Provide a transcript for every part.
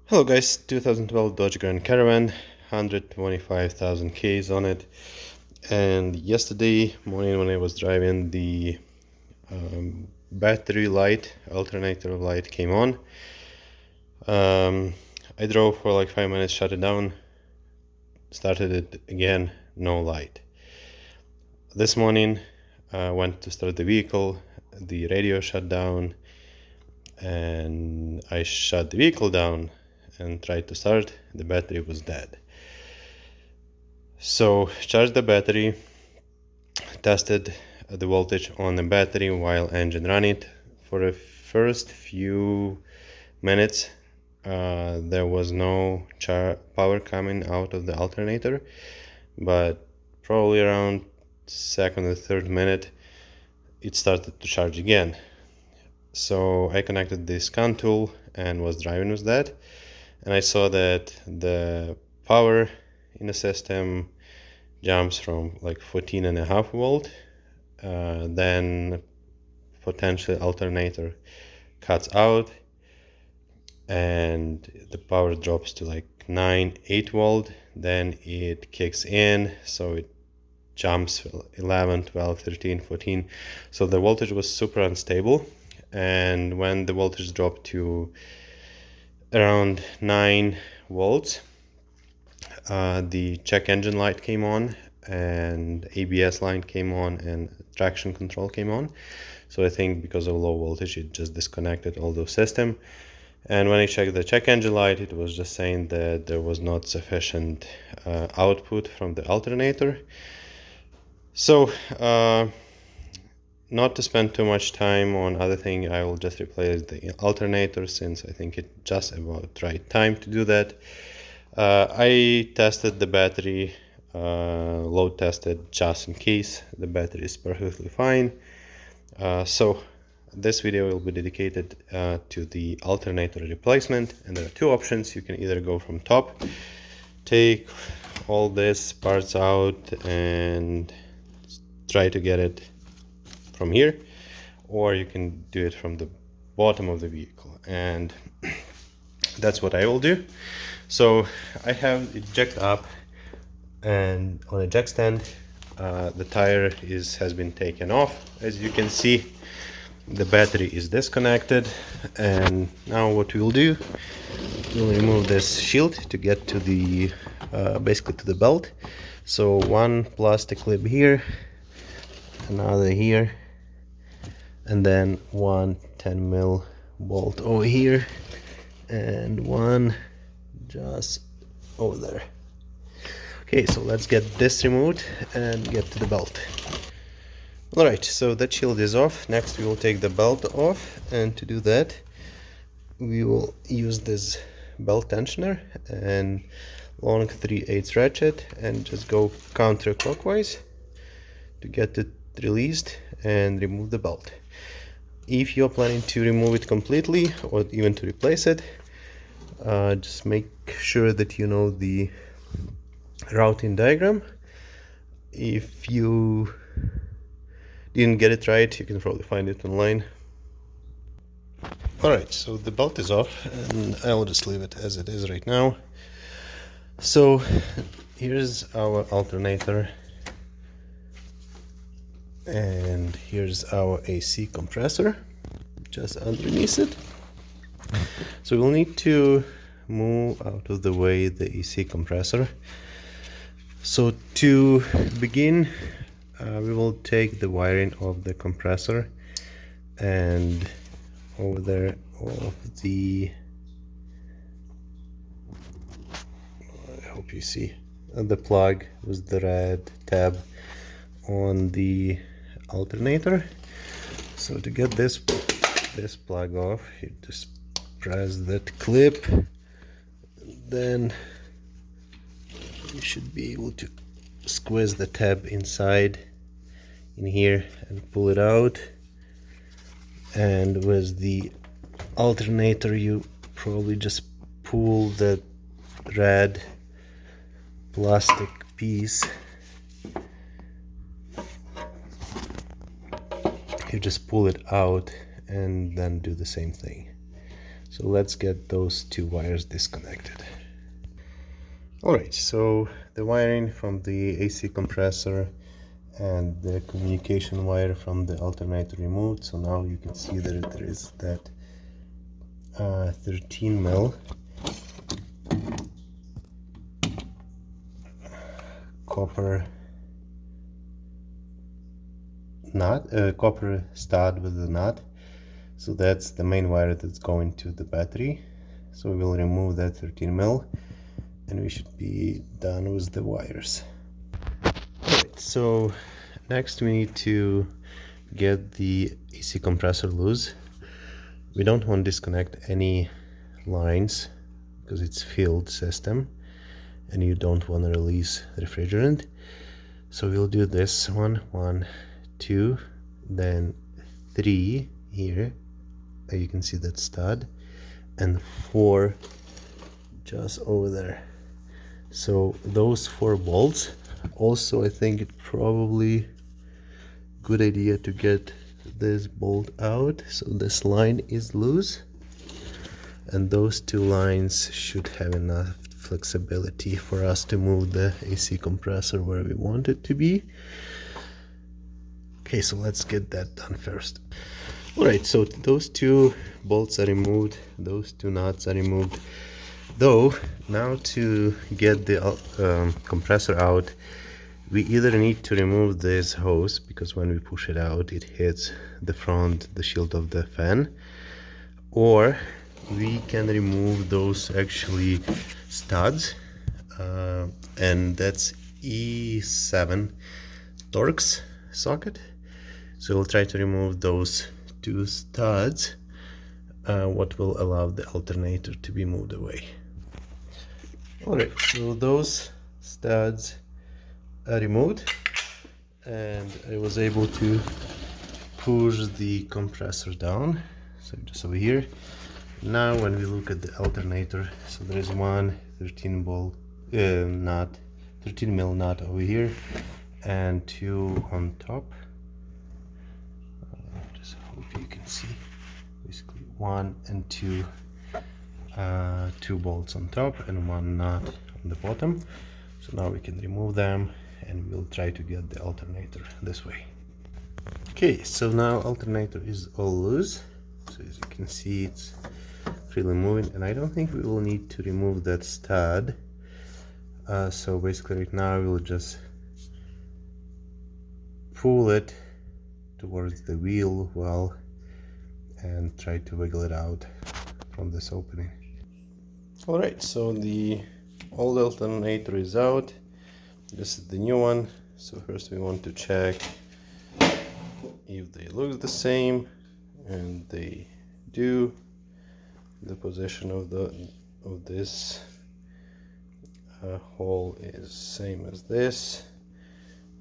Hello guys, 2012 Dodge Grand Caravan, 125,000 Ks on it. And yesterday morning when I was driving, the battery light, alternator light came on. I drove for like 5 minutes, shut it down, started it again, no light. This morning I went to start the vehicle, the radio shut down, and I shut the vehicle down and tried to start. The battery was dead. So charged the battery, tested the voltage on the battery while engine ran it. For the first few minutes there was no power coming out of the alternator, but probably around second or third minute it started to charge again. So I connected the scan tool and was driving with that, and I saw that the power in the system jumps from like 14.5 volt, then potentially alternator cuts out and the power drops to like 8 volt, then it kicks in, so it jumps 11, 12, 13, 14. So the voltage was super unstable, and when the voltage dropped to around 9 volts, the check engine light came on and ABS line came on and traction control came on. So I think because of low voltage it just disconnected all those systems. And when I checked the check engine light, it was just saying that there was not sufficient output from the alternator. So not to spend too much time on other thing, I will just replace the alternator, since I think it's just about right time to do that. I tested the battery, load tested just in case. The battery is perfectly fine. So this video will be dedicated to the alternator replacement, and there are two options. You can either go from top, take all these parts out and try to get it from here, or you can do it from the bottom of the vehicle, and that's what I will do. So I have it jacked up, and on a jack stand the tire has been taken off. As you can see, the battery is disconnected, and now what we'll do, we'll remove this shield to get to the basically to the belt. So one plastic clip here, another here, and then one 10 mil bolt over here, and one just over there. Okay, so let's get this removed and get to the belt. Alright, so that shield is off. Next we will take the belt off, and to do that we will use this belt tensioner and long 3/8 ratchet and just go counterclockwise to get it released and remove the belt. If you're planning to remove it completely or even to replace it, just make sure that you know the routing diagram. If you didn't get it right, you can probably find it online. Alright, so the belt is off, and I'll just leave it as it is right now. So here's our alternator, and here's our AC compressor just underneath it. So we'll need to move out of the way the AC compressor. So to begin, we will take the wiring of the compressor and over there of the, I hope you see, the plug with the red tab on the alternator. So to get this plug off, you just press that clip, then you should be able to squeeze the tab inside in here and pull it out. And with the alternator you probably just pull the red plastic piece. You just pull it out and then do the same thing. So let's get those two wires disconnected. Alright, so the wiring from the AC compressor and the communication wire from the alternator removed. So now you can see that there is that 13 mil copper nut, copper stud with the nut. So that's the main wire that's going to the battery. So we will remove that 13 mil and we should be done with the wires. Alright, so next we need to get the AC compressor loose. We don't want to disconnect any lines because it's filled system and you don't want to release refrigerant. So we'll do this one, 1, 2, then 3 here. You can see that stud, and 4 just over there. So those 4 bolts. Also, I think it's probably good idea to get this bolt out so this line is loose, and those 2 lines should have enough flexibility for us to move the AC compressor where we want it to be. Okay, so let's get that done first. Alright, so those 2 bolts are removed, those 2 nuts are removed. Though, now to get the compressor out, we either need to remove this hose, because when we push it out it hits the front, the shield of the fan, or we can remove those actually studs, and that's E7 Torx socket. So we'll try to remove those 2 studs, what will allow the alternator to be moved away. Alright, so those studs are removed and I was able to push the compressor down, so just over here. Now when we look at the alternator, so there is one 13 mil nut over here and 2 on top. Just hope you can see, basically 1 and 2 2 bolts on top and 1 nut on the bottom. So now we can remove them and we'll try to get the alternator this way. Okay, so now alternator is all loose. So as you can see, it's freely moving, and I don't think we will need to remove that stud. So basically right now we'll just pull it towards the wheel well and try to wiggle it out from this opening. Alright, so the old alternator is out. This is the new one. So first we want to check if they look the same, and they do. The position of this hole is same as this.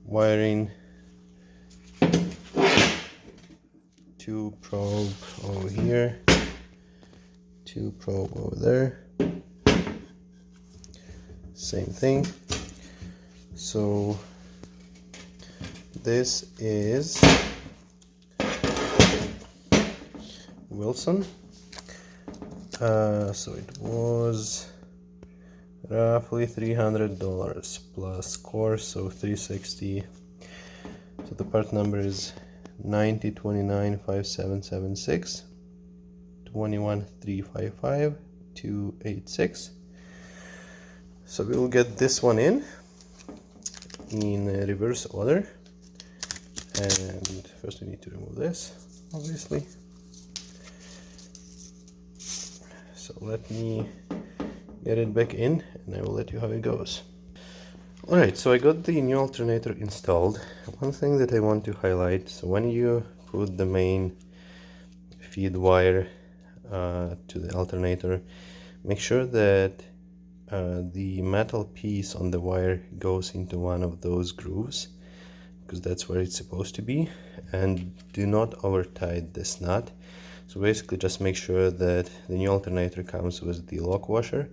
Wiring, 2 probe over here, 2 probe over there, same thing. So this is Wilson. So it was roughly $300 plus course, so $360. So the part number is 90295776 21355 286. So we will get this one in reverse order, and first we need to remove this, obviously. So let me get it back in and I will let you how it goes. Alright, so I got the new alternator installed. One thing that I want to highlight, so when you put the main feed wire to the alternator, make sure that the metal piece on the wire goes into one of those grooves, because that's where it's supposed to be, and do not over tight this nut. So basically just make sure that the new alternator comes with the lock washer,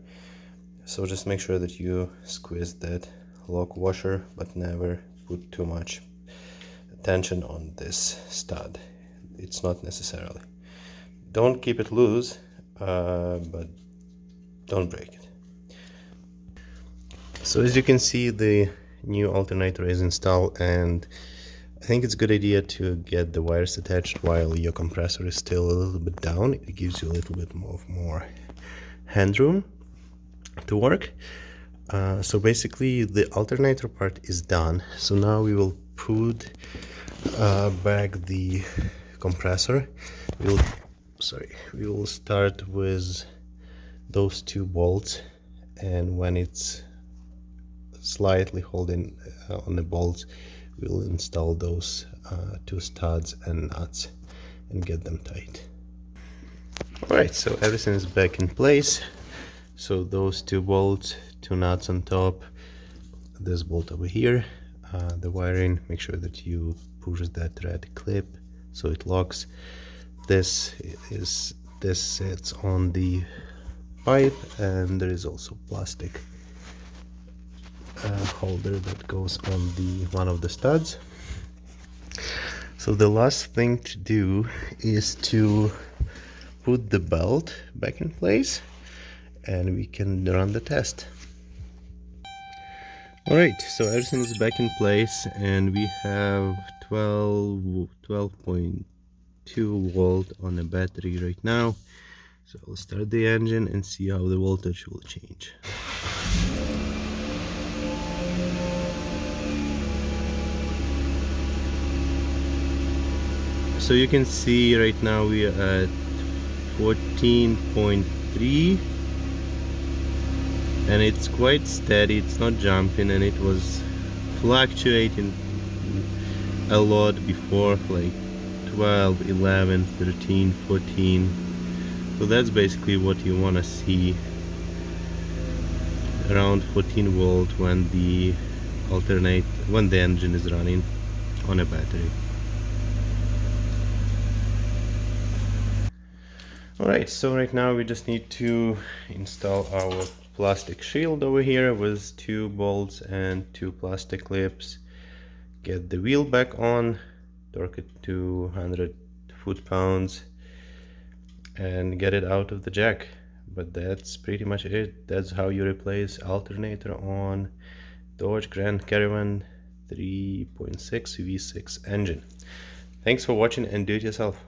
so just make sure that you squeeze that lock washer, but never put too much tension on this stud. It's not necessarily. Don't keep it loose, but don't break it. So as you can see, the new alternator is installed, and I think it's a good idea to get the wires attached while your compressor is still a little bit down. It gives you a little bit more hand room to work. So basically the alternator part is done. So now we will put back the compressor. We will start with those two bolts, and when it's slightly holding on the bolts, we'll install those two studs and nuts and get them tight. Alright, so everything is back in place. So those two bolts, two nuts on top, this bolt over here, the wiring, make sure that you push that red clip so it locks. This sits on the pipe, and there is also plastic holder that goes on the one of the studs. So the last thing to do is to put the belt back in place, and we can run the test. Alright, so everything is back in place, and we have 12.2 volt on the battery right now. So I'll start the engine and see how the voltage will change. So you can see right now we are at 14.3, and it's quite steady, it's not jumping, and it was fluctuating a lot before, like 12, 11, 13, 14. So that's basically what you want to see, around 14 volt when the engine is running on a battery. Alright, so right now we just need to install our plastic shield over here with two bolts and two plastic clips. Get the wheel back on, torque it to 100 foot-pounds, and get it out of the jack. But that's pretty much it. That's how you replace alternator on Dodge Grand Caravan 3.6 V6 engine. Thanks for watching, and do it yourself.